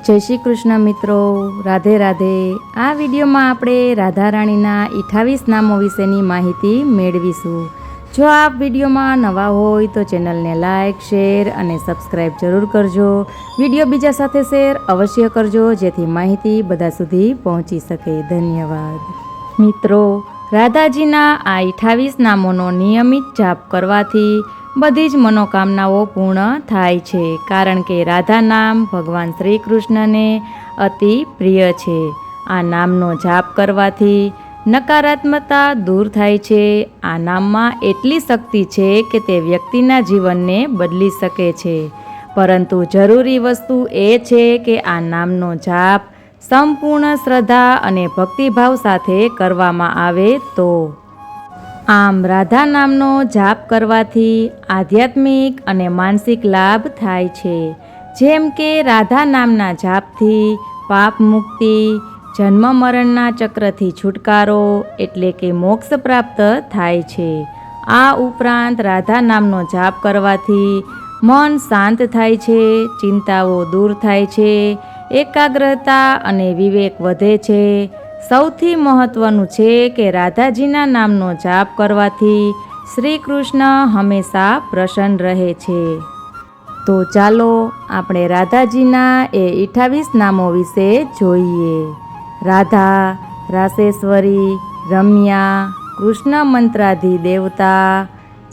જય શ્રી કૃષ્ણ મિત્રો, રાધે રાધે। આ વિડીયોમાં આપણે રાધા રાણીના 28 નામો વિશેની માહિતી મેળવીશું। જો આપ વિડીયોમાં નવા હોય તો ચેનલને લાઇક, શેર અને સબસ્ક્રાઈબ જરૂર કરજો। વિડીયો બીજા સાથે શેર અવશ્ય કરજો જેથી માહિતી બધા સુધી પહોંચી શકે। ધન્યવાદ મિત્રો। રાધાજીના આ 28 નામોનો નિયમિત જાપ કરવાથી બધી જ મનોકામનાઓ પૂર્ણ થાય છે, કારણ કે રાધા નામ ભગવાન શ્રી કૃષ્ણને અતિ પ્રિય છે। આ નામનો જાપ કરવાથી નકારાત્મકતા દૂર થાય છે। આ નામમાં એટલી શક્તિ છે કે તે વ્યક્તિના જીવનને બદલી શકે છે, પરંતુ જરૂરી વસ્તુ એ છે કે આ નામનો જાપ સંપૂર્ણ શ્રદ્ધા અને ભક્તિભાવ સાથે કરવામાં આવે તો। આમ રાધા નામનો જાપ કરવાથી આધ્યાત્મિક અને માનસિક લાભ થાય છે, જેમ કે રાધા નામના જાપથી પાપ મુક્તિ, જન્મ મરણના ચક્રથી છુટકારો એટલે કે મોક્ષ પ્રાપ્ત થાય છે। આ ઉપરાંત રાધા નામનો જાપ કરવાથી મન શાંત થાય છે, ચિંતાઓ દૂર થાય છે, એકાગ્રતા અને વિવેક વધે છે। સૌથી મહત્વનું છે કે રાધાજીના નામનો જાપ કરવાથી શ્રી કૃષ્ણ હંમેશા પ્રસન્ન રહે છે। તો ચાલો આપણે રાધાજીના એ 28 નામો વિશે જોઈએ। રાધા, રાસેશ્વરી, રમ્યા, કૃષ્ણ મંત્રાધિ દેવતા,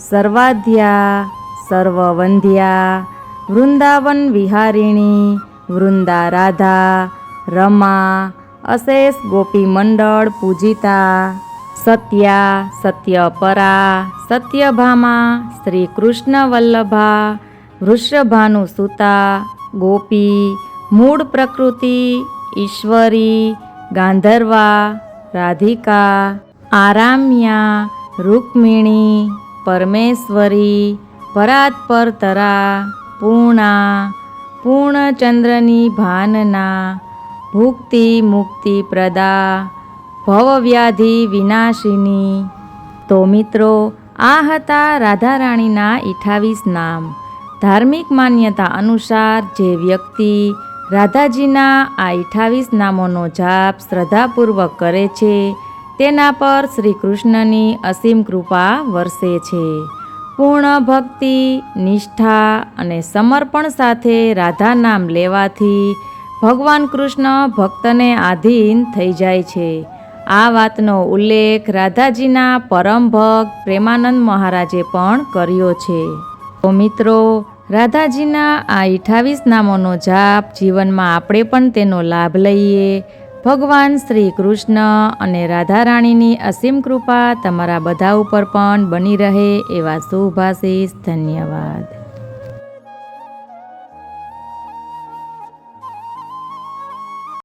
સર્વાધ્યા, સર્વવંધ્યા, વૃંદાવન વિહારિણી, વૃંદા રાધા, રમા, અશેષ ગોપી મંડળ પૂજિતા, સત્યા, સત્યપરા, સત્યભામા, શ્રી કૃષ્ણ વલ્લભા, વૃષભાનુસુતા, ગોપી, મૂળ પ્રકૃતિ, ઈશ્વરી, ગાંધર્વા, રાધિકા, આરામ્યા, રૂક્મિણી, પરમેશ્વરી, પરાત્પરતરા, પૂર્ણા, પૂર્ણચંદ્રની ભાનના, ભુક્તિ મુક્તિ પ્રદા, ભવવ્યાધિ વિનાશિની। તો મિત્રો, આ હતા રાધા રાણીના 28 નામ। ધાર્મિક માન્યતા અનુસાર જે વ્યક્તિ રાધાજીના આ 28 નામોનો જાપ શ્રદ્ધાપૂર્વક કરે છે તેના પર શ્રી કૃષ્ણની અસીમ કૃપા વરસે છે। પૂર્ણ ભક્તિ, નિષ્ઠા અને સમર્પણ સાથે રાધા નામ લેવાથી ભગવાન કૃષ્ણ ભક્તને આધીન થઈ જાય છે। આ વાતનો ઉલ્લેખ રાધાજીના પરમ ભક્ત પ્રેમાનંદ મહારાજે પણ કર્યો છે। તો મિત્રો, રાધાજીના આ 28 નામોનો જાપ જીવનમાં આપણે પણ તેનો લાભ લઈએ। ભગવાન શ્રી કૃષ્ણ અને રાધા રાણીની અસીમ કૃપા તમારા બધા ઉપર પણ બની રહે એવા શુભ આશીષ। ધન્યવાદ।